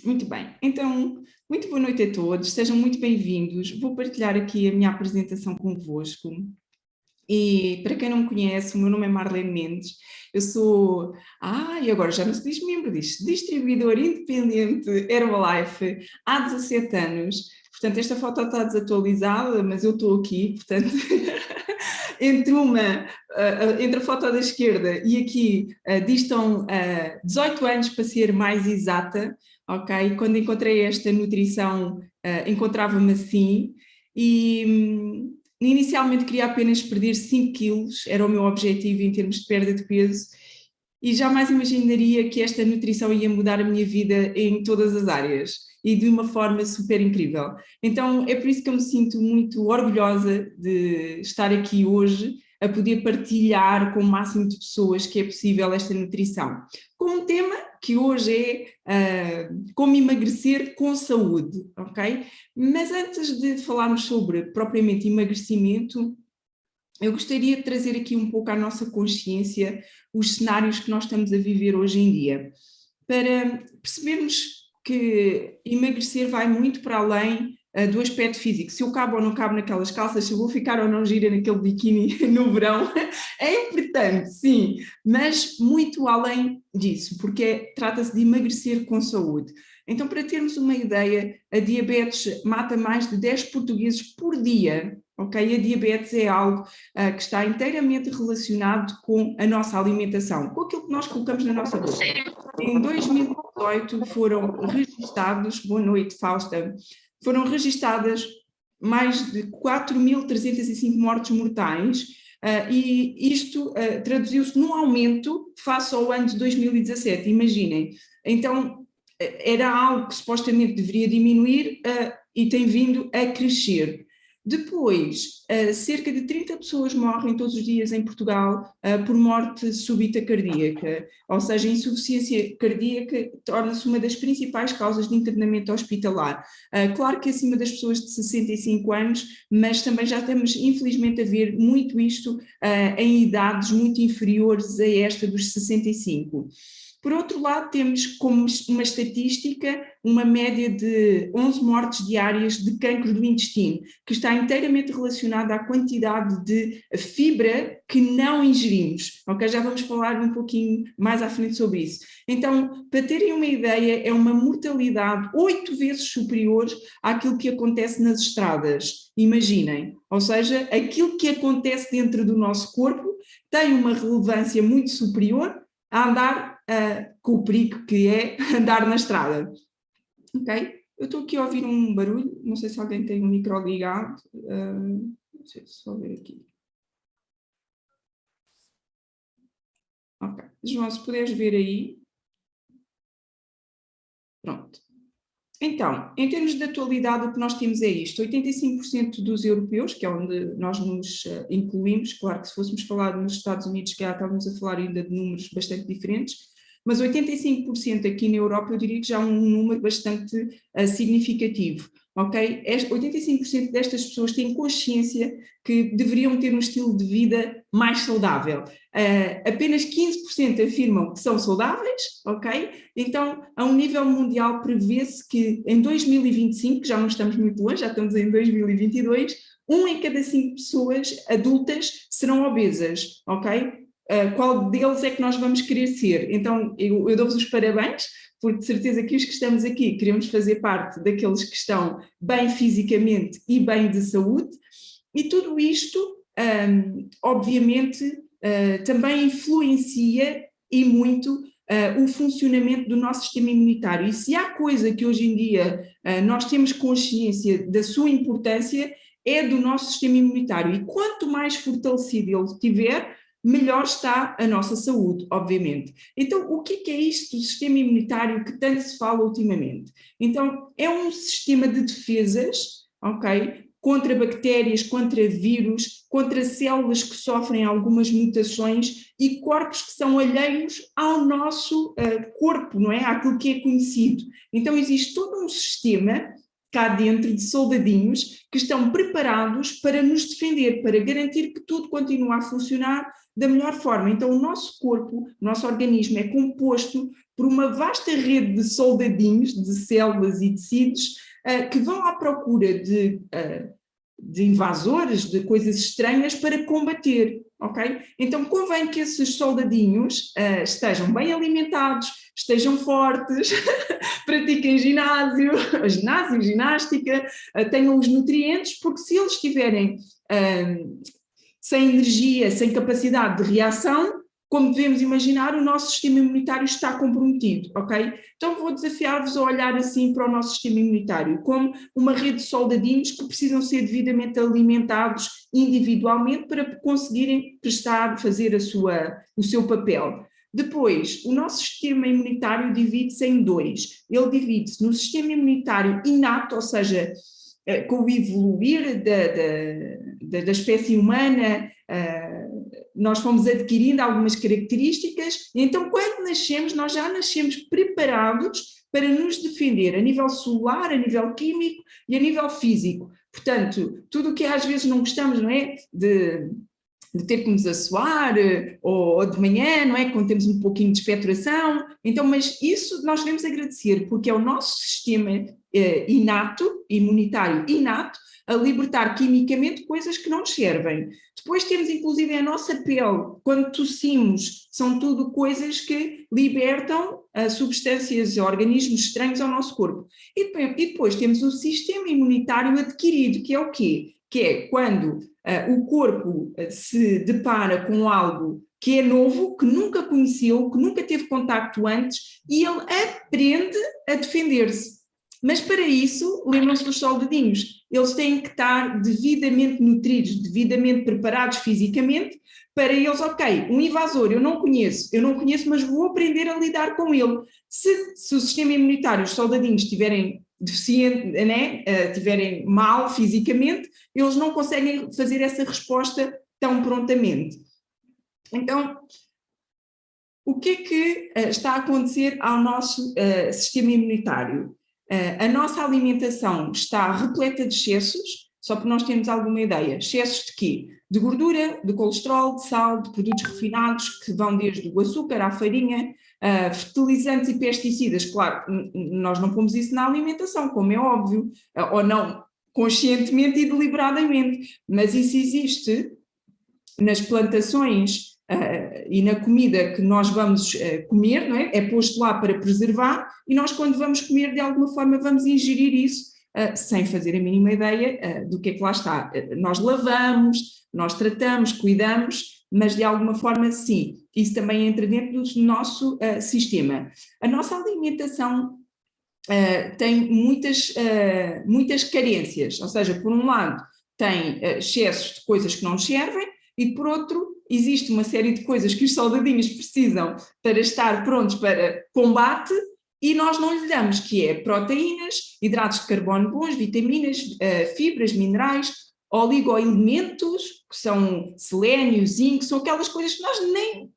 Muito bem, então, muito boa noite a todos, sejam muito bem-vindos. Vou partilhar aqui a minha apresentação convosco. E para quem não me conhece, o meu nome é Marlene Mendes, eu sou, e agora já não se diz membro, diz distribuidor independente Herbalife há 17 anos. Portanto, esta foto está desatualizada, mas eu estou aqui, portanto, entre a foto da esquerda e aqui distam 18 anos para ser mais exata, ok? Quando encontrei esta nutrição, encontrava-me assim e inicialmente queria apenas perder 5 quilos, era o meu objetivo em termos de perda de peso, e jamais imaginaria que esta nutrição ia mudar a minha vida em todas as áreas e de uma forma super incrível. Então é por isso que eu me sinto muito orgulhosa de estar aqui hoje a poder partilhar com o máximo de pessoas que é possível esta nutrição, com um tema que hoje é como emagrecer com saúde, ok? Mas antes de falarmos sobre propriamente emagrecimento, eu gostaria de trazer aqui um pouco à nossa consciência os cenários que nós estamos a viver hoje em dia, para percebermos que emagrecer vai muito para além do aspecto físico, se eu cabo ou não cabo naquelas calças, se eu vou ficar ou não gira naquele biquíni no verão, é importante, sim, mas muito além disso, porque trata-se de emagrecer com saúde. Então, para termos uma ideia, a diabetes mata mais de 10 portugueses por dia, ok? A diabetes é algo que está inteiramente relacionado com a nossa alimentação, com aquilo que nós colocamos na nossa boca. Em 2018 foram registados, boa noite Fausta, foram registadas mais de 4.305 mortes mortais, e isto traduziu-se num aumento face ao ano de 2017, imaginem. Então, era algo que supostamente deveria diminuir e tem vindo a crescer. Depois, cerca de 30 pessoas morrem todos os dias em Portugal por morte súbita cardíaca, ou seja, insuficiência cardíaca torna-se uma das principais causas de internamento hospitalar. Claro que acima das pessoas de 65 anos, mas também já estamos infelizmente a ver muito isto em idades muito inferiores a esta dos 65. Por outro lado, temos como uma estatística uma média de 11 mortes diárias de cancro do intestino, que está inteiramente relacionada à quantidade de fibra que não ingerimos, ok? Já vamos falar um pouquinho mais à frente sobre isso. Então, para terem uma ideia, é uma mortalidade 8 vezes superior àquilo que acontece nas estradas, imaginem. Ou seja, aquilo que acontece dentro do nosso corpo tem uma relevância muito superior a andar com o perigo que é andar na estrada. Ok? Eu estou aqui a ouvir um barulho, não sei se alguém tem um micro ligado, não sei se vou ver aqui. Ok, João, se puderes ver aí. Pronto. Então, em termos de atualidade, o que nós temos é isto: 85% dos europeus, que é onde nós nos incluímos, claro que se fôssemos falar nos Estados Unidos, que já estávamos a falar ainda de números bastante diferentes, mas 85% aqui na Europa eu diria que já é um número bastante significativo, ok? 85% destas pessoas têm consciência que deveriam ter um estilo de vida mais saudável. Apenas 15% afirmam que são saudáveis, ok? Então, a um nível mundial prevê-se que em 2025, já não estamos muito longe, já estamos em 2022, 1 em cada 5 pessoas adultas serão obesas, ok? Qual deles é que nós vamos querer ser? Então, eu dou-vos os parabéns, porque de certeza que os que estamos aqui queremos fazer parte daqueles que estão bem fisicamente e bem de saúde, e tudo isto, obviamente, também influencia e muito o funcionamento do nosso sistema imunitário. E se há coisa que hoje em dia nós temos consciência da sua importância, é do nosso sistema imunitário. E quanto mais fortalecido ele tiver, melhor está a nossa saúde, obviamente. Então, o que é isto do sistema imunitário que tanto se fala ultimamente? Então, é um sistema de defesas, ok? Contra bactérias, contra vírus, contra células que sofrem algumas mutações e corpos que são alheios ao nosso corpo, não é? Àquilo que é conhecido. Então existe todo um sistema cá dentro de soldadinhos que estão preparados para nos defender, para garantir que tudo continua a funcionar da melhor forma. Então o nosso corpo, o nosso organismo é composto por uma vasta rede de soldadinhos, de células e tecidos, que vão à procura de invasores, de coisas estranhas para combater, ok? Então convém que esses soldadinhos estejam bem alimentados, estejam fortes, pratiquem ginásio, ginástica, tenham os nutrientes, porque se eles estiverem sem energia, sem capacidade de reação, como devemos imaginar, o nosso sistema imunitário está comprometido, ok? Então vou desafiar-vos a olhar assim para o nosso sistema imunitário, como uma rede de soldadinhos que precisam ser devidamente alimentados individualmente para conseguirem fazer o seu papel. Depois, o nosso sistema imunitário divide-se em dois. Ele divide-se no sistema imunitário inato, ou seja, com o evoluir da espécie humana, nós fomos adquirindo algumas características, e então quando nascemos, nós já nascemos preparados para nos defender a nível celular, a nível químico e a nível físico. Portanto, tudo o que às vezes não gostamos, não é? De ter que nos assoar, ou de manhã, não é? Quando temos um pouquinho de expectoração. Então, mas isso nós devemos agradecer, porque é o nosso sistema inato, imunitário inato, a libertar quimicamente coisas que não nos servem. Depois temos inclusive a nossa pele, quando tossimos, são tudo coisas que libertam substâncias, organismos estranhos ao nosso corpo. E depois temos o sistema imunitário adquirido, que é o quê? Que é quando o corpo se depara com algo que é novo, que nunca conheceu, que nunca teve contacto antes, e ele aprende a defender-se. Mas para isso, lembram-se dos soldadinhos, eles têm que estar devidamente nutridos, devidamente preparados fisicamente, para eles, ok, um invasor eu não conheço, mas vou aprender a lidar com ele. Se o sistema imunitário, os soldadinhos estiverem deficiente, né, estiverem mal fisicamente, eles não conseguem fazer essa resposta tão prontamente. Então, o que é que está a acontecer ao nosso sistema imunitário? A nossa alimentação está repleta de excessos, só para nós termos alguma ideia. Excessos de quê? De gordura, de colesterol, de sal, de produtos refinados, que vão desde o açúcar à farinha, fertilizantes e pesticidas. Claro, nós não pomos isso na alimentação, como é óbvio, ou não conscientemente e deliberadamente, mas isso existe nas plantações e na comida que nós vamos comer, não é? É posto lá para preservar, e nós quando vamos comer de alguma forma vamos ingerir isso sem fazer a mínima ideia do que é que lá está. Nós lavamos, nós tratamos, cuidamos, mas de alguma forma sim, isso também entra dentro do nosso sistema. A nossa alimentação tem muitas carências, ou seja, por um lado tem excessos de coisas que não nos servem, e por outro existe uma série de coisas que os soldadinhos precisam para estar prontos para combate, e nós não lhe damos, que é proteínas, hidratos de carbono bons, vitaminas, fibras, minerais, oligoelementos, que são selênio, zinco, são aquelas coisas que nós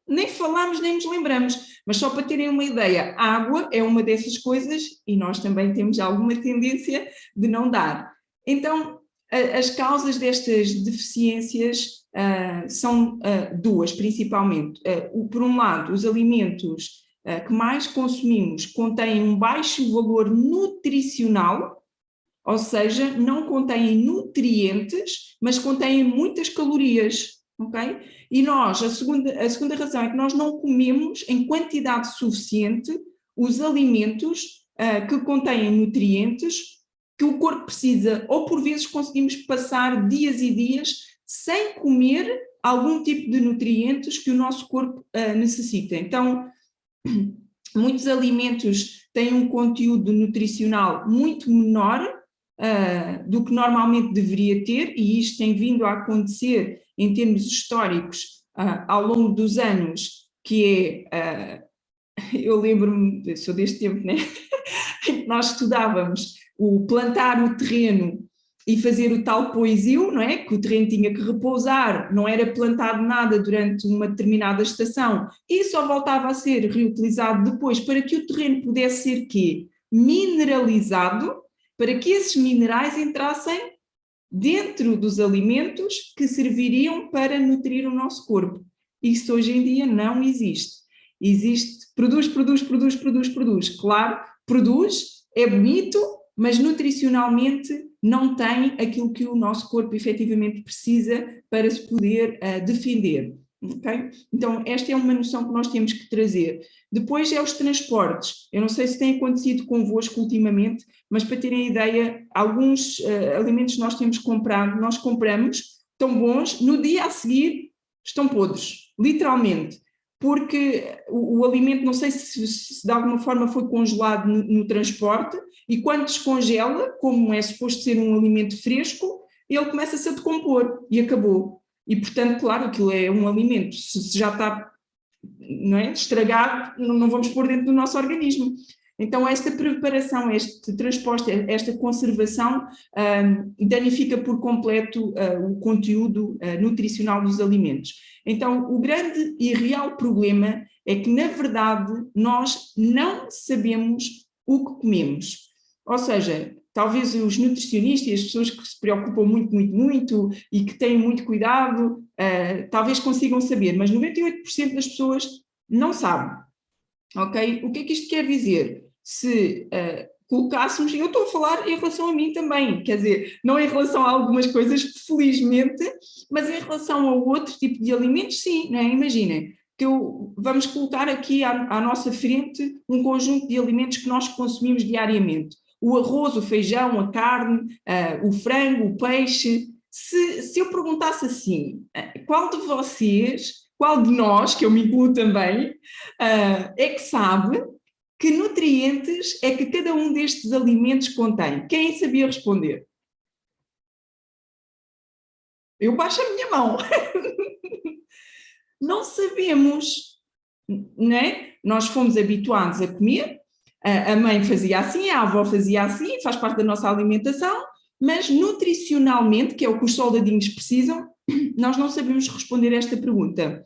nem falamos, nem nos lembramos, mas só para terem uma ideia, a água é uma dessas coisas e nós também temos alguma tendência de não dar. Então, as causas destas deficiências são duas, principalmente. Por um lado, os alimentos que mais consumimos contêm um baixo valor nutricional, ou seja, não contêm nutrientes, mas contêm muitas calorias, ok? E nós, a segunda razão é que nós não comemos em quantidade suficiente os alimentos que contêm nutrientes que o corpo precisa, ou por vezes conseguimos passar dias e dias sem comer algum tipo de nutrientes que o nosso corpo necessita. Então, muitos alimentos têm um conteúdo nutricional muito menor do que normalmente deveria ter, e isto tem vindo a acontecer em termos históricos ao longo dos anos, que é, eu lembro-me, eu sou deste tempo, né? Nós estudávamos o plantar o terreno e fazer o tal poisio, não é? Que o terreno tinha que repousar, não era plantado nada durante uma determinada estação e só voltava a ser reutilizado depois para que o terreno pudesse ser quê? Mineralizado, para que esses minerais entrassem dentro dos alimentos que serviriam para nutrir o nosso corpo. Isso hoje em dia não existe. Existe, produz. Claro, produz, é bonito, mas nutricionalmente não tem aquilo que o nosso corpo efetivamente precisa para se poder defender. Okay? Então, esta é uma noção que nós temos que trazer. Depois é os transportes. Eu não sei se tem acontecido convosco ultimamente, mas para terem ideia, alguns alimentos que nós temos comprado, nós compramos, estão bons, no dia a seguir estão podres, literalmente. Porque o alimento, não sei se de alguma forma foi congelado no transporte, e quando descongela, como é suposto ser um alimento fresco, ele começa-se a decompor e acabou. E, portanto, claro, aquilo é um alimento, se já está, não é, estragado, não vamos pôr dentro do nosso organismo. Então, esta preparação, este transporte, esta conservação danifica por completo o conteúdo nutricional dos alimentos. Então, o grande e real problema é que, na verdade, nós não sabemos o que comemos. Ou seja, talvez os nutricionistas e as pessoas que se preocupam muito e que têm muito cuidado, talvez consigam saber, mas 98% das pessoas não sabem. Ok? O que é que isto quer dizer? Se colocássemos, eu estou a falar em relação a mim também, quer dizer, não em relação a algumas coisas, felizmente, mas em relação a outro tipo de alimentos, sim, não é? Imaginem, que vamos colocar aqui à nossa frente um conjunto de alimentos que nós consumimos diariamente. O arroz, o feijão, a carne, o frango, o peixe. Se eu perguntasse assim, qual de vocês, qual de nós, que eu me incluo também, é que sabe que nutrientes é que cada um destes alimentos contém? Quem sabia responder? Eu baixo a minha mão. Não sabemos, não é? Nós fomos habituados a comer, a mãe fazia assim, a avó fazia assim, faz parte da nossa alimentação, mas nutricionalmente, que é o que os soldadinhos precisam, nós não sabemos responder a esta pergunta.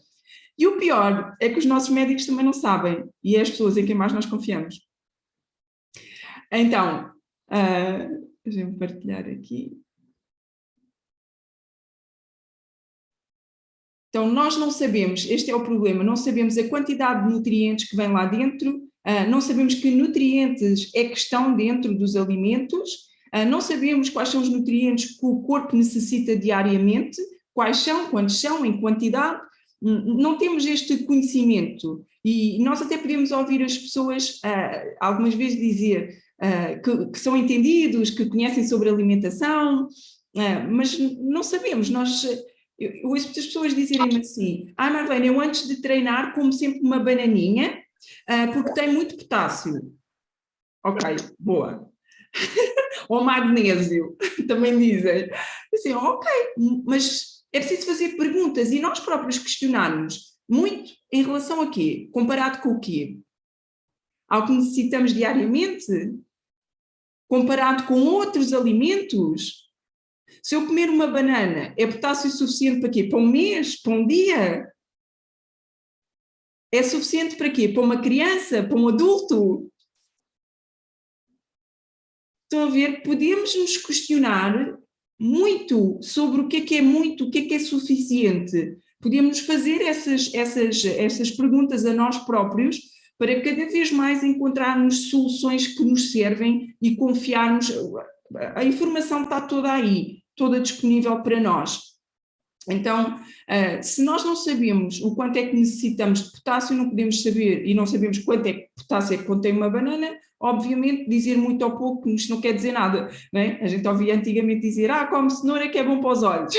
E o pior é que os nossos médicos também não sabem, e é as pessoas em quem mais nós confiamos. Então, deixa-me partilhar aqui. Então, nós não sabemos, este é o problema, não sabemos a quantidade de nutrientes que vem lá dentro, não sabemos que nutrientes é que estão dentro dos alimentos, não sabemos quais são os nutrientes que o corpo necessita diariamente, quais são, quantos são, em quantidade, não temos este conhecimento. E nós até podemos ouvir as pessoas algumas vezes dizer que são entendidos, que conhecem sobre alimentação, mas não sabemos, eu ouço muitas pessoas dizerem-me assim, Marlene, eu antes de treinar como sempre uma bananinha, porque tem muito potássio. Ok, boa. Ou magnésio, também dizem. Assim, ok, mas é preciso fazer perguntas e nós próprios questionarmos muito em relação a quê? Comparado com o quê? Ao que necessitamos diariamente? Comparado com outros alimentos? Se eu comer uma banana, é potássio suficiente para quê? Para um mês? Para um dia? É suficiente para quê? Para uma criança? Para um adulto? Estão a ver? Podemos nos questionar muito sobre o que é muito, o que é suficiente. Podemos fazer essas perguntas a nós próprios para cada vez mais encontrarmos soluções que nos servem e confiarmos. A informação está toda aí, toda disponível para nós. Então, se nós não sabemos o quanto é que necessitamos de potássio, não podemos saber, e não sabemos quanto é que potássio é que contém uma banana, obviamente dizer muito ou pouco isto não quer dizer nada, não é? A gente ouvia antigamente dizer, come cenoura que é bom para os olhos.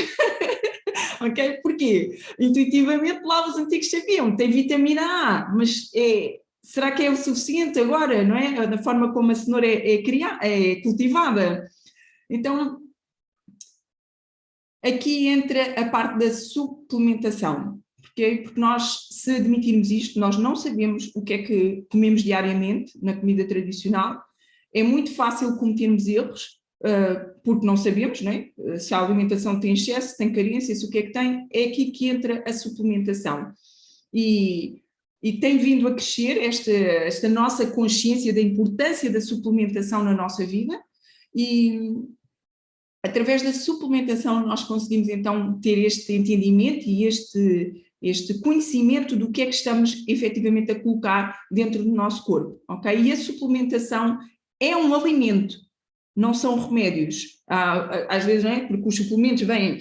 Ok? Porquê? Intuitivamente lá os antigos sabiam, tem vitamina A, mas será que é o suficiente agora, não é? Da forma como a cenoura é cultivada. Então, aqui entra a parte da suplementação, porque nós, se admitirmos isto, nós não sabemos o que é que comemos diariamente na comida tradicional, é muito fácil cometermos erros, porque não sabemos, não é? Se a alimentação tem excesso, se tem carência, se o que é que tem, é aqui que entra a suplementação. E tem vindo a crescer esta nossa consciência da importância da suplementação na nossa vida, e através da suplementação nós conseguimos então ter este entendimento e este conhecimento do que é que estamos efetivamente a colocar dentro do nosso corpo, ok? E a suplementação é um alimento, não são remédios. Às vezes, não é? Porque os suplementos vêm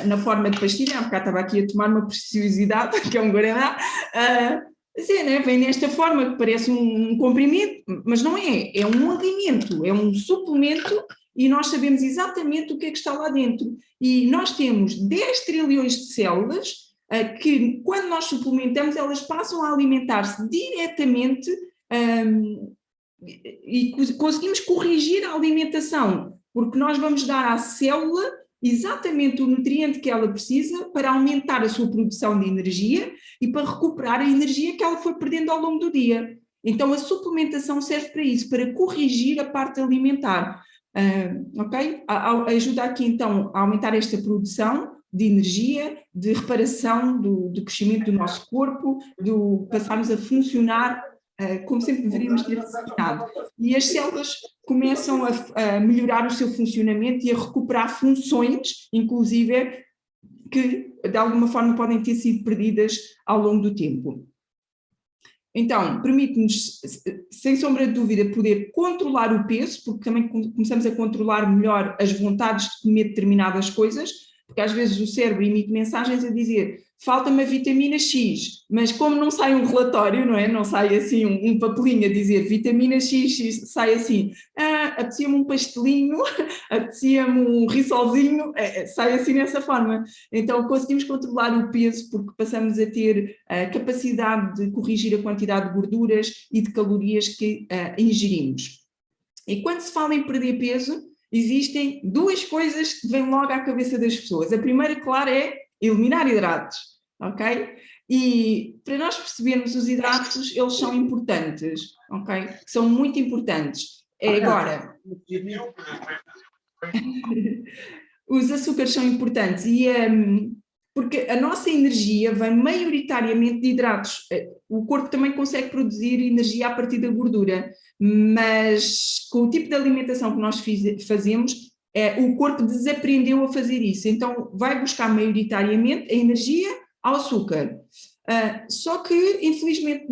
na forma de pastilha, há bocado estava aqui a tomar uma preciosidade, que é um guaraná, assim, né? Vem nesta forma que parece um comprimido, mas não é, é um alimento, é um suplemento e nós sabemos exatamente o que é que está lá dentro. E nós temos 10 trilhões de células que, quando nós suplementamos, elas passam a alimentar-se diretamente e conseguimos corrigir a alimentação, porque nós vamos dar à célula exatamente o nutriente que ela precisa para aumentar a sua produção de energia e para recuperar a energia que ela foi perdendo ao longo do dia. Então a suplementação serve para isso, para corrigir a parte alimentar. Ok? Ajuda aqui então a aumentar esta produção de energia, de reparação do crescimento do nosso corpo, do passarmos a funcionar como sempre deveríamos ter funcionado. E as células começam a melhorar o seu funcionamento e a recuperar funções, inclusive, que de alguma forma podem ter sido perdidas ao longo do tempo. Então, permite-nos, sem sombra de dúvida, poder controlar o peso, porque também começamos a controlar melhor as vontades de comer determinadas coisas, porque às vezes o cérebro emite mensagens a dizer falta-me a vitamina X, mas como não sai um relatório, não é? Não sai assim um papelinho a dizer vitamina X, sai assim, apetecia-me um pastelinho, apetecia-me um rissolzinho, sai assim dessa forma. Então conseguimos controlar o peso porque passamos a ter a capacidade de corrigir a quantidade de gorduras e de calorias que ingerimos. E quando se fala em perder peso, existem duas coisas que vêm logo à cabeça das pessoas. A primeira, claro, é eliminar hidratos, ok? E para nós percebermos os hidratos, eles são importantes, ok? São muito importantes. Agora, os açúcares são importantes porque a nossa energia vem maioritariamente de hidratos. O corpo também consegue produzir energia a partir da gordura, mas com o tipo de alimentação que nós fazemos, o corpo desaprendeu a fazer isso. Então vai buscar maioritariamente a energia ao açúcar. Só que, infelizmente,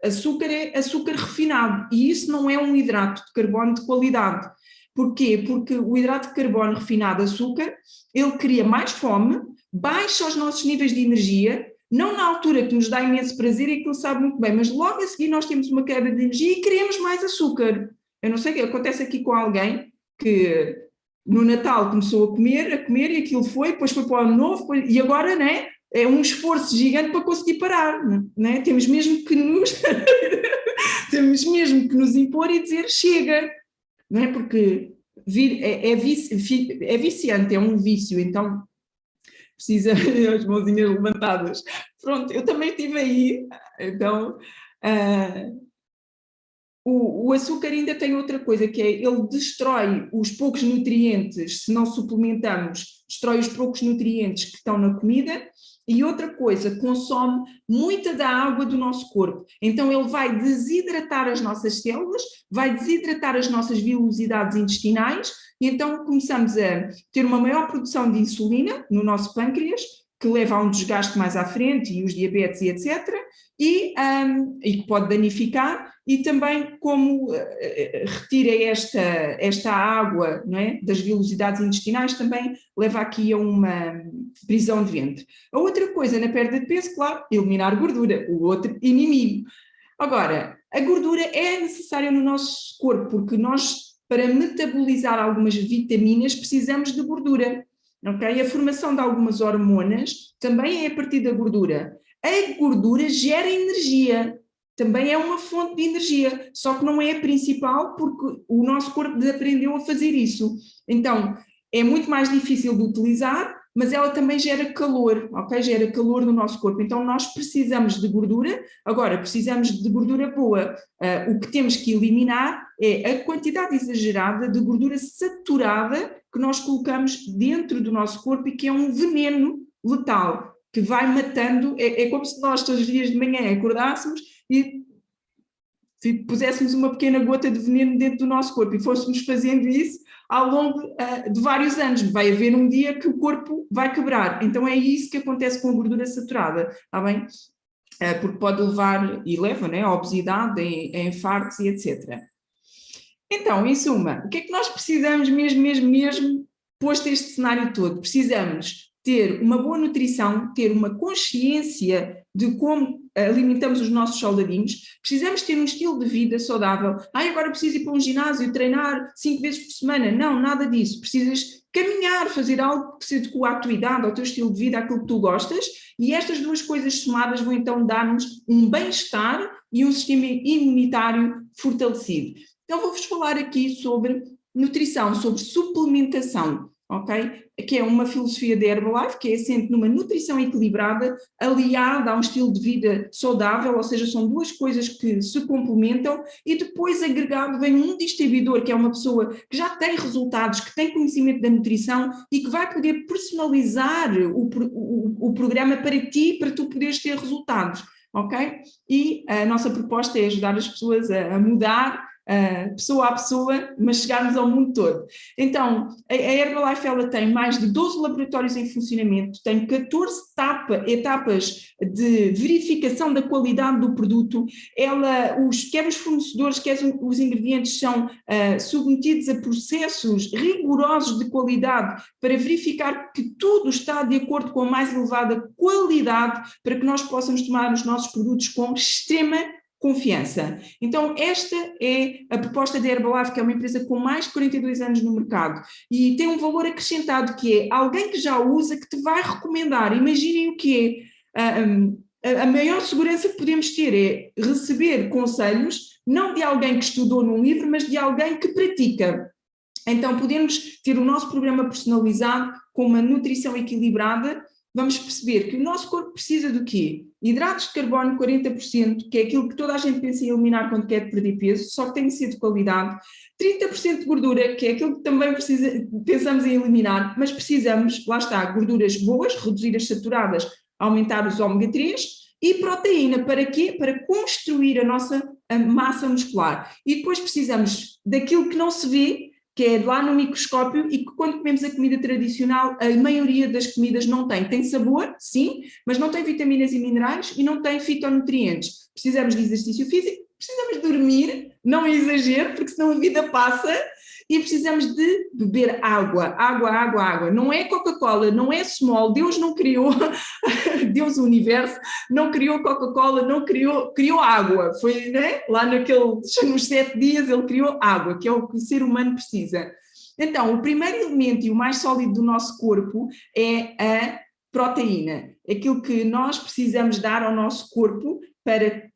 açúcar é açúcar refinado e isso não é um hidrato de carbono de qualidade. Porquê? Porque o hidrato de carbono refinado, açúcar, ele cria mais fome, baixa os nossos níveis de energia, não na altura que nos dá imenso prazer e que ele sabe muito bem, mas logo a seguir nós temos uma queda de energia e queremos mais açúcar. Eu não sei o que acontece aqui com alguém que no Natal começou a comer e aquilo foi, depois foi para o Ano Novo e agora, né, é um esforço gigante para conseguir parar, né? Temos mesmo que temos mesmo que nos impor e dizer chega, não é? Porque é viciante, é um vício, então precisa as mãozinhas levantadas. Pronto, eu também estive aí, então o açúcar ainda tem outra coisa, que é ele destrói os poucos nutrientes, se não suplementamos, destrói os poucos nutrientes que estão na comida, e outra coisa, consome muita da água do nosso corpo. Então ele vai desidratar as nossas células, vai desidratar as nossas vilosidades intestinais, e então começamos a ter uma maior produção de insulina no nosso pâncreas, que leva a um desgaste mais à frente, e os diabetes e etc., e que pode danificar, e também como retira esta água, não é, das vilosidades intestinais, também leva aqui a uma prisão de ventre. A outra coisa na perda de peso, claro, eliminar gordura, o outro inimigo. Agora, a gordura é necessária no nosso corpo, porque nós, para metabolizar algumas vitaminas, precisamos de gordura. Okay? A formação de algumas hormonas também é a partir da gordura. A gordura gera energia, também é uma fonte de energia, só que não é a principal porque o nosso corpo desaprendeu a fazer isso. Então, é muito mais difícil de utilizar, mas ela também gera calor, ok? Gera calor no nosso corpo. Então, nós precisamos de gordura, agora precisamos de gordura boa. O que temos que eliminar é a quantidade exagerada de gordura saturada que nós colocamos dentro do nosso corpo e que é um veneno letal, que vai matando, é como se nós todos os dias de manhã acordássemos e puséssemos uma pequena gota de veneno dentro do nosso corpo e fôssemos fazendo isso ao longo de vários anos. Vai haver um dia que o corpo vai quebrar. Então é isso que acontece com a gordura saturada, está bem? Porque pode levar, e leva, né, a obesidade, a infartos e etc. Então, em suma, o que é que nós precisamos mesmo, posto este cenário todo? Precisamos ter uma boa nutrição, ter uma consciência de como alimentamos os nossos soldadinhos, precisamos ter um estilo de vida saudável. Agora preciso ir para um ginásio, treinar 5 vezes por semana. Não, nada disso. Precisas caminhar, fazer algo que se adequa à tua idade, ao teu estilo de vida, àquilo que tu gostas, e estas duas coisas somadas vão então dar-nos um bem-estar e um sistema imunitário fortalecido. Então vou-vos falar aqui sobre nutrição, sobre suplementação, ok? Que é uma filosofia da Herbalife, que é assente numa nutrição equilibrada, aliada a um estilo de vida saudável, ou seja, são duas coisas que se complementam, e depois agregado vem um distribuidor, que é uma pessoa que já tem resultados, que tem conhecimento da nutrição e que vai poder personalizar o programa para ti, para tu poderes ter resultados, ok? E a nossa proposta é ajudar as pessoas a mudar pessoa a pessoa, mas chegarmos ao mundo todo. Então, a Herbalife ela tem mais de 12 laboratórios em funcionamento, tem 14 etapas de verificação da qualidade do produto, quer os fornecedores, quer os ingredientes são submetidos a processos rigorosos de qualidade para verificar que tudo está de acordo com a mais elevada qualidade para que nós possamos tomar os nossos produtos com extrema confiança. Então esta é a proposta da Herbalife, que é uma empresa com mais de 42 anos no mercado e tem um valor acrescentado que é alguém que já usa, que te vai recomendar. Imaginem o que é. A maior segurança que podemos ter é receber conselhos, não de alguém que estudou num livro, mas de alguém que pratica. Então podemos ter o nosso programa personalizado com uma nutrição equilibrada. Vamos perceber que o nosso corpo precisa do quê? Hidratos de carbono 40%, que é aquilo que toda a gente pensa em eliminar quando quer perder peso, só que tem que ser de qualidade. 30% de gordura, que é aquilo que também pensamos em eliminar, mas precisamos, lá está, gorduras boas, reduzir as saturadas, aumentar os ômega 3 e proteína, para quê? Para construir a nossa massa muscular. E depois precisamos daquilo que não se vê, que é lá no microscópio e que quando comemos a comida tradicional, a maioria das comidas não tem. Tem sabor, sim, mas não tem vitaminas e minerais e não tem fitonutrientes. Precisamos de exercício físico, precisamos de dormir, não é exagero, porque senão a vida passa, e precisamos de beber água. Não é Coca-Cola, não é Smol, Deus não criou, Deus o universo, não criou Coca-Cola, não criou água. Foi, né? Lá nos 7 dias ele criou água, que é o que o ser humano precisa. Então, o primeiro elemento e o mais sólido do nosso corpo é a proteína. Aquilo que nós precisamos dar ao nosso corpo para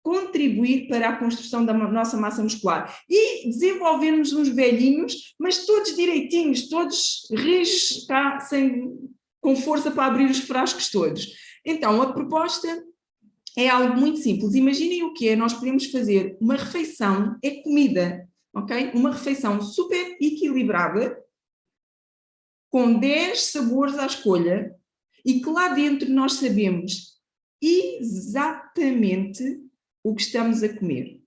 contribuir para a construção da nossa massa muscular e desenvolvermos uns velhinhos, mas todos direitinhos, todos rijos, tá? Com força para abrir os frascos todos. Então, a proposta é algo muito simples. Imaginem o que é, nós podemos fazer uma refeição, é comida, ok? Uma refeição super equilibrada, com 10 sabores à escolha, e que lá dentro nós sabemos exatamente o que estamos a comer.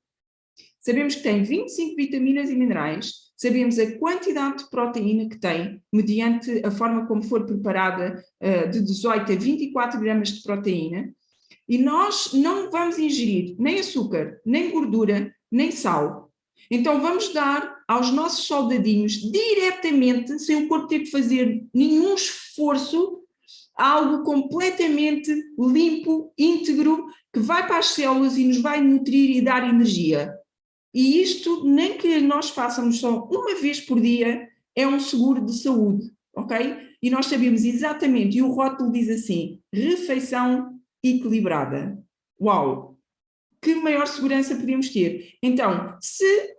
Sabemos que tem 25 vitaminas e minerais, sabemos a quantidade de proteína que tem, mediante a forma como for preparada, de 18 a 24 gramas de proteína, e nós não vamos ingerir nem açúcar, nem gordura, nem sal. Então vamos dar aos nossos soldadinhos diretamente, sem o corpo ter que fazer nenhum esforço, algo completamente limpo, íntegro, que vai para as células e nos vai nutrir e dar energia. E isto, nem que nós façamos só uma vez por dia, é um seguro de saúde, ok? E nós sabemos exatamente, e o rótulo diz assim, refeição equilibrada. Uau! Que maior segurança podemos ter? Então, se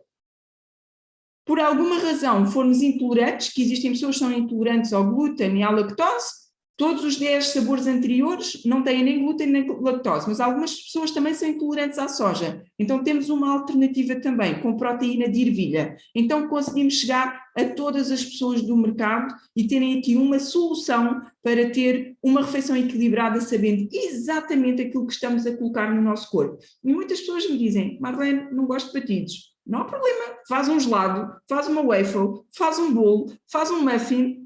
por alguma razão formos intolerantes, que existem pessoas que são intolerantes ao glúten e à lactose, Todos os 10 sabores anteriores não têm nem glúten nem lactose, mas algumas pessoas também são intolerantes à soja. Então temos uma alternativa também, com proteína de ervilha. Então conseguimos chegar a todas as pessoas do mercado e terem aqui uma solução para ter uma refeição equilibrada, sabendo exatamente aquilo que estamos a colocar no nosso corpo. E muitas pessoas me dizem, Marlene, não gosto de batidos. Não há problema, faz um gelado, faz uma waffle, faz um bolo, faz um muffin.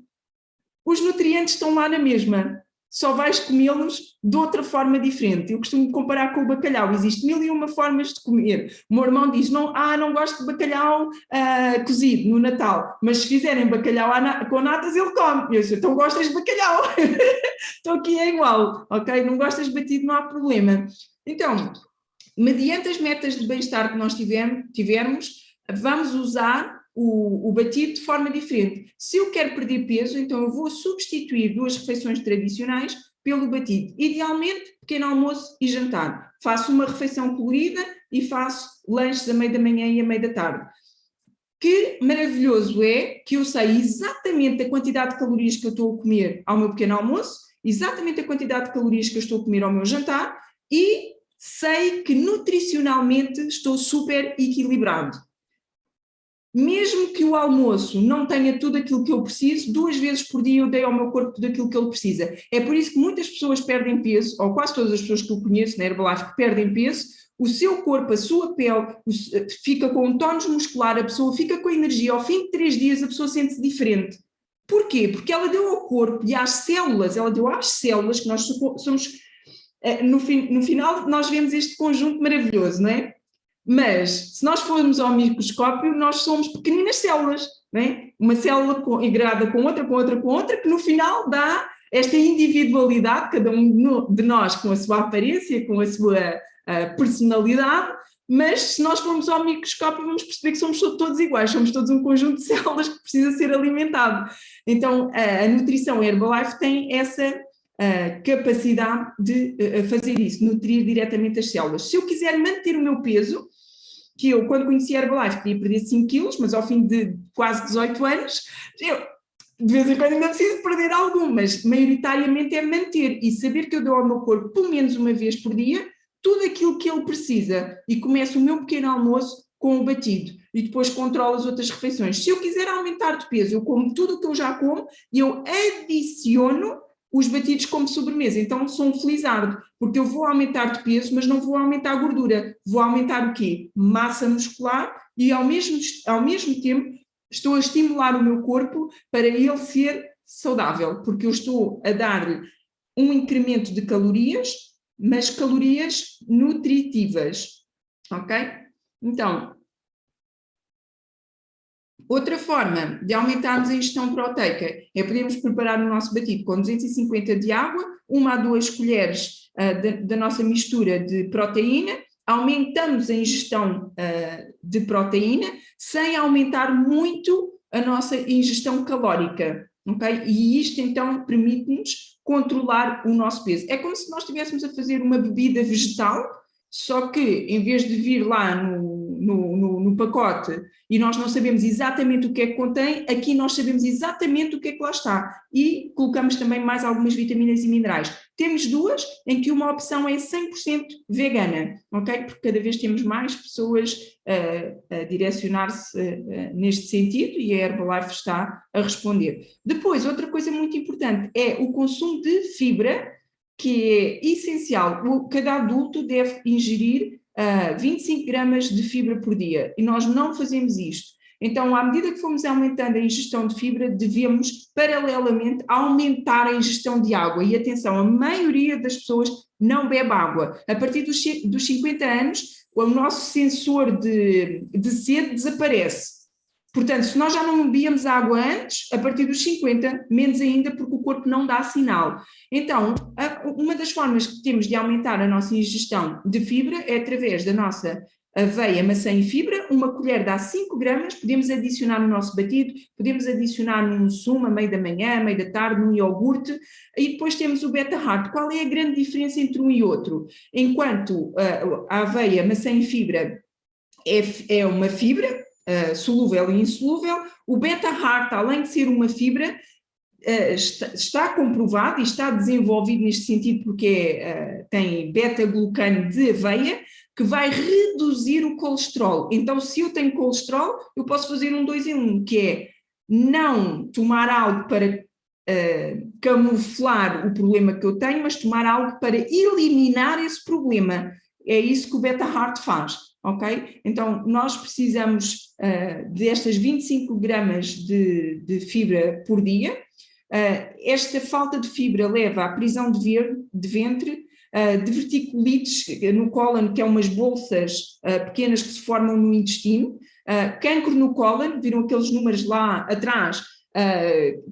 Os nutrientes estão lá na mesma, só vais comê-los de outra forma diferente. Eu costumo comparar com o bacalhau, existe 1001 formas de comer. O meu irmão diz, não gosto de bacalhau cozido no Natal, mas se fizerem bacalhau com natas ele come. Eu disse, então gostas de bacalhau? Então aqui é igual, ok? Não gostas de batido, não há problema. Então, mediante as metas de bem-estar que nós tivermos, vamos usar o batido de forma diferente. Se eu quero perder peso, então eu vou substituir 2 refeições tradicionais pelo batido. Idealmente, pequeno almoço e jantar. Faço uma refeição colorida e faço lanches a meio da manhã e a meio da tarde. Que maravilhoso é que eu sei exatamente a quantidade de calorias que eu estou a comer ao meu pequeno almoço, exatamente a quantidade de calorias que eu estou a comer ao meu jantar e sei que nutricionalmente estou super equilibrado. Mesmo que o almoço não tenha tudo aquilo que eu preciso, 2 vezes por dia eu dei ao meu corpo tudo aquilo que ele precisa. É por isso que muitas pessoas perdem peso, ou quase todas as pessoas que eu conheço na Herbalife que perdem peso, o seu corpo, a sua pele fica com um tónus muscular, a pessoa fica com energia, ao fim de 3 dias a pessoa sente-se diferente. Porquê? Porque ela deu ao corpo e às células, que nós somos, no final nós vemos este conjunto maravilhoso, não é? Mas, se nós formos ao microscópio, nós somos pequeninas células, não é? Uma célula integrada com outra, que no final dá esta individualidade, cada um de nós com a sua aparência, com a sua personalidade, mas se nós formos ao microscópio vamos perceber que somos todos iguais, somos todos um conjunto de células que precisa ser alimentado. Então, a nutrição Herbalife tem essa capacidade de fazer isso, nutrir diretamente as células. Se eu quiser manter o meu peso, que eu, quando conheci a Herbalife, queria perder 5 quilos, mas ao fim de quase 18 anos, eu, de vez em quando ainda preciso perder algum, mas maioritariamente é manter e saber que eu dou ao meu corpo, pelo menos uma vez por dia, tudo aquilo que ele precisa e começo o meu pequeno almoço com o batido e depois controlo as outras refeições. Se eu quiser aumentar de peso, eu como tudo o que eu já como e eu adiciono os batidos como sobremesa. Então sou um felizardo, porque eu vou aumentar de peso, mas não vou aumentar a gordura. Vou aumentar o quê? Massa muscular e ao mesmo tempo estou a estimular o meu corpo para ele ser saudável, porque eu estou a dar-lhe um incremento de calorias, mas calorias nutritivas, ok? Então, outra forma de aumentarmos a ingestão proteica é podermos preparar o nosso batido com 250 de água, 1 a 2 colheres da nossa mistura de proteína, aumentamos a ingestão de proteína sem aumentar muito a nossa ingestão calórica, ok? E isto então permite-nos controlar o nosso peso. É como se nós estivéssemos a fazer uma bebida vegetal, só que em vez de vir lá no pacote e nós não sabemos exatamente o que é que contém, aqui nós sabemos exatamente o que é que lá está e colocamos também mais algumas vitaminas e minerais. Temos 2 em que uma opção é 100% vegana, ok? Porque cada vez temos mais pessoas a direcionar-se neste sentido e a Herbalife está a responder. Depois, outra coisa muito importante é o consumo de fibra, que é essencial. Cada adulto deve ingerir 25 gramas de fibra por dia e nós não fazemos isto. Então, à medida que fomos aumentando a ingestão de fibra, devemos, paralelamente, aumentar a ingestão de água. E atenção, a maioria das pessoas não bebe água. A partir dos 50 anos, o nosso sensor de sede desaparece. Portanto, se nós já não bebíamos água antes, a partir dos 50, menos ainda, porque o corpo não dá sinal. Então, uma das formas que temos de aumentar a nossa ingestão de fibra é através da nossa aveia, maçã e fibra. Uma colher dá 5 gramas, podemos adicionar no nosso batido, podemos adicionar num sumo a meio da manhã, a meio da tarde, num iogurte, e depois temos o beta-hart. Qual é a grande diferença entre um e outro? Enquanto a aveia, maçã e fibra é uma fibra, solúvel e insolúvel, o beta-hart, além de ser uma fibra, está comprovado e está desenvolvido neste sentido porque tem beta-glucano de aveia, que vai reduzir o colesterol. Então, se eu tenho colesterol, eu posso fazer um 2 em 1, que é não tomar algo para camuflar o problema que eu tenho, mas tomar algo para eliminar esse problema. É isso que o Beta Heart faz, ok? Então, nós precisamos destas 25 gramas de fibra por dia. Esta falta de fibra leva à prisão de ventre, diverticulites no cólon, que é umas bolsas pequenas que se formam no intestino, cancro no cólon, viram aqueles números lá atrás,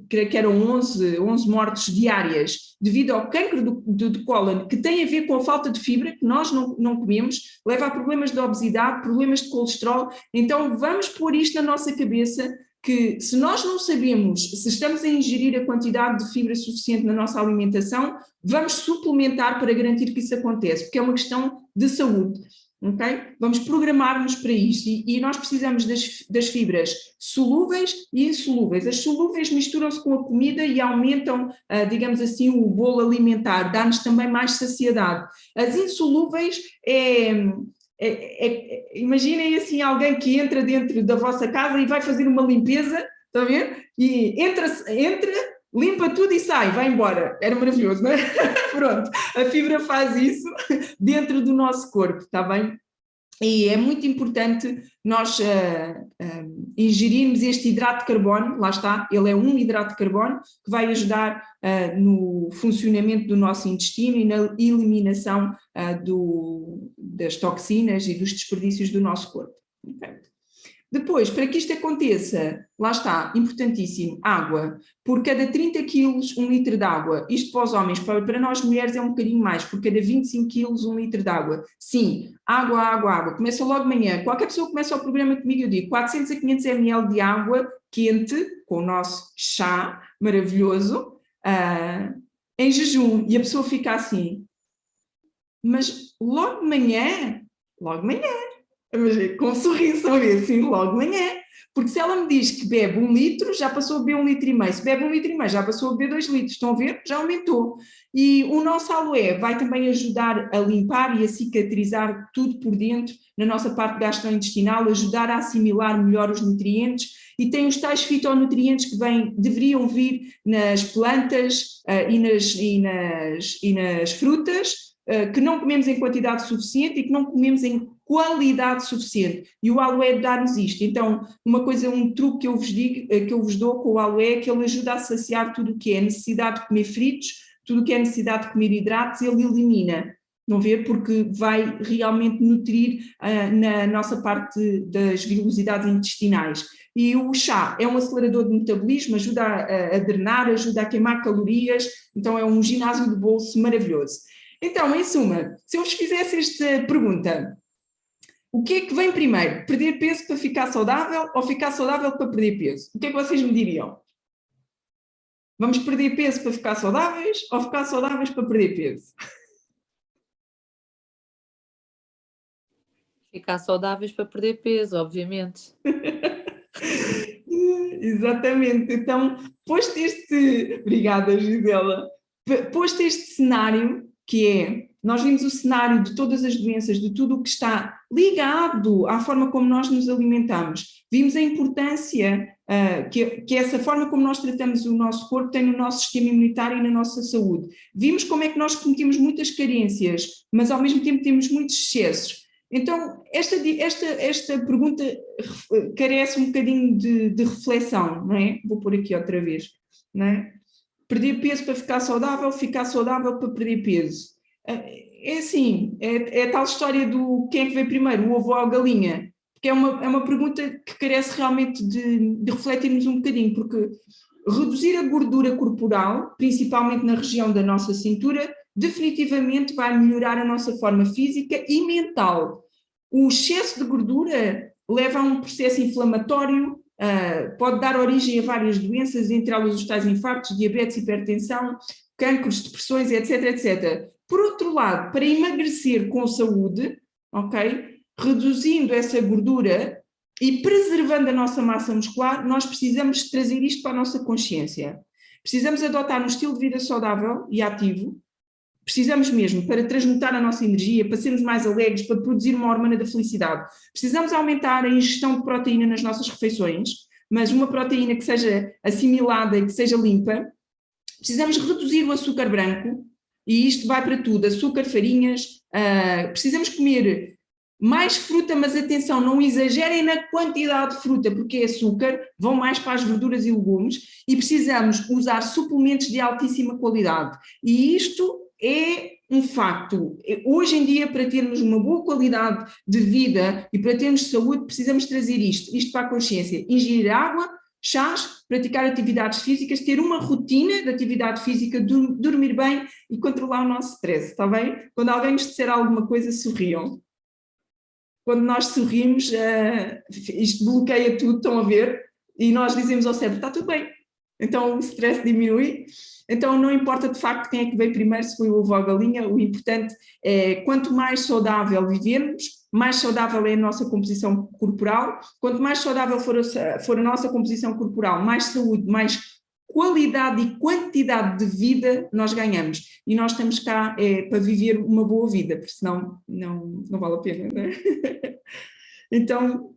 creio que eram 11 mortes diárias devido ao cancro do cólon, que tem a ver com a falta de fibra, que nós não comemos, leva a problemas de obesidade, problemas de colesterol. Então vamos pôr isto na nossa cabeça, que se nós não sabemos se estamos a ingerir a quantidade de fibra suficiente na nossa alimentação, vamos suplementar para garantir que isso acontece, porque é uma questão de saúde. Okay? Vamos programar-nos para isto e nós precisamos das fibras solúveis e insolúveis. As solúveis misturam-se com a comida e aumentam, digamos assim, o bolo alimentar, dá-nos também mais saciedade. As insolúveis imaginem assim alguém que entra dentro da vossa casa e vai fazer uma limpeza, está a ver? E entra, limpa tudo e sai, vai embora. Era maravilhoso, não é? Pronto, a fibra faz isso dentro do nosso corpo, está bem? E é muito importante nós ingerirmos este hidrato de carbono, lá está, ele é um hidrato de carbono que vai ajudar no funcionamento do nosso intestino e na eliminação das toxinas e dos desperdícios do nosso corpo. Okay? Depois, para que isto aconteça, lá está, importantíssimo, água. Por cada 30 quilos, 1 litro de água. Isto para os homens, para nós mulheres é um bocadinho mais, por cada 25 quilos, 1 litro de água. Sim, água, água, água. Começa logo de manhã. Qualquer pessoa que começa o programa comigo, eu digo 400 a 500 ml de água quente, com o nosso chá maravilhoso, em jejum. E a pessoa fica assim. Mas logo de manhã, com um sorriso, assim, logo de manhã, porque se ela me diz que bebe 1 litro, já passou a beber 1,5 litro, se bebe 1,5 litro, já passou a beber 2 litros, estão a ver? Já aumentou. E o nosso aloe vai também ajudar a limpar e a cicatrizar tudo por dentro, na nossa parte gastrointestinal, ajudar a assimilar melhor os nutrientes, e tem os tais fitonutrientes que deveriam vir nas plantas e nas frutas, que não comemos em quantidade suficiente e que não comemos em qualidade suficiente, e o aloe dá-nos isto. Então, um truque que eu vos digo, que eu vos dou com o aloe, é que ele ajuda a saciar tudo o que é necessidade de comer fritos, tudo o que é necessidade de comer hidratos, ele elimina, não vê? Porque vai realmente nutrir na nossa parte das vilosidades intestinais. E o chá é um acelerador de metabolismo, ajuda a drenar, ajuda a queimar calorias, então é um ginásio de bolso maravilhoso. Então, em suma, se eu vos fizesse esta pergunta, o que é que vem primeiro? Perder peso para ficar saudável ou ficar saudável para perder peso? O que é que vocês me diriam? Vamos perder peso para ficar saudáveis ou ficar saudáveis para perder peso? Ficar saudáveis para perder peso, obviamente. Exatamente. Então, posto este... Obrigada, Gisela. Posto este cenário, que é... Nós vimos o cenário de todas as doenças, de tudo o que está ligado à forma como nós nos alimentamos. Vimos a importância que essa forma como nós tratamos o nosso corpo tem no nosso sistema imunitário e na nossa saúde. Vimos como é que nós cometemos muitas carências, mas ao mesmo tempo temos muitos excessos. Então, esta pergunta carece um bocadinho de reflexão, não é? Vou pôr aqui outra vez, não é? Perder peso para ficar saudável para perder peso. É assim, é a tal história do quem é que veio primeiro, o ovo ou a galinha, porque é uma pergunta que carece realmente de refletirmos um bocadinho, porque reduzir a gordura corporal, principalmente na região da nossa cintura, definitivamente vai melhorar a nossa forma física e mental. O excesso de gordura leva a um processo inflamatório, pode dar origem a várias doenças, entre elas os tais infartos, diabetes, hipertensão, cancros, depressões, etc, etc. Por outro lado, para emagrecer com saúde, ok, reduzindo essa gordura e preservando a nossa massa muscular, nós precisamos trazer isto para a nossa consciência. Precisamos adotar um estilo de vida saudável e ativo. Precisamos mesmo para transmutar a nossa energia, para sermos mais alegres, para produzir uma hormona da felicidade. Precisamos aumentar a ingestão de proteína nas nossas refeições, mas uma proteína que seja assimilada e que seja limpa. Precisamos reduzir o açúcar branco, e isto vai para tudo, açúcar, farinhas. Precisamos comer mais fruta, mas atenção, não exagerem na quantidade de fruta, porque é açúcar, vão mais para as verduras e legumes, e precisamos usar suplementos de altíssima qualidade. E isto é um facto. Hoje em dia, para termos uma boa qualidade de vida e para termos saúde, precisamos trazer isto para a consciência. Ingerir água, chás, praticar atividades físicas, ter uma rotina de atividade física, dormir bem e controlar o nosso stress, está bem? Quando alguém nos disser alguma coisa, sorriam. Quando nós sorrimos, isto bloqueia tudo, estão a ver? E nós dizemos ao cérebro, está tudo bem. Então o stress diminui. Então não importa de facto quem é que veio primeiro, se foi o ovo ou a galinha, o importante é quanto mais saudável vivermos, mais saudável é a nossa composição corporal. Quanto mais saudável for a nossa composição corporal, mais saúde, mais qualidade e quantidade de vida nós ganhamos. E nós estamos cá para viver uma boa vida, porque senão não vale a pena, não é? Então,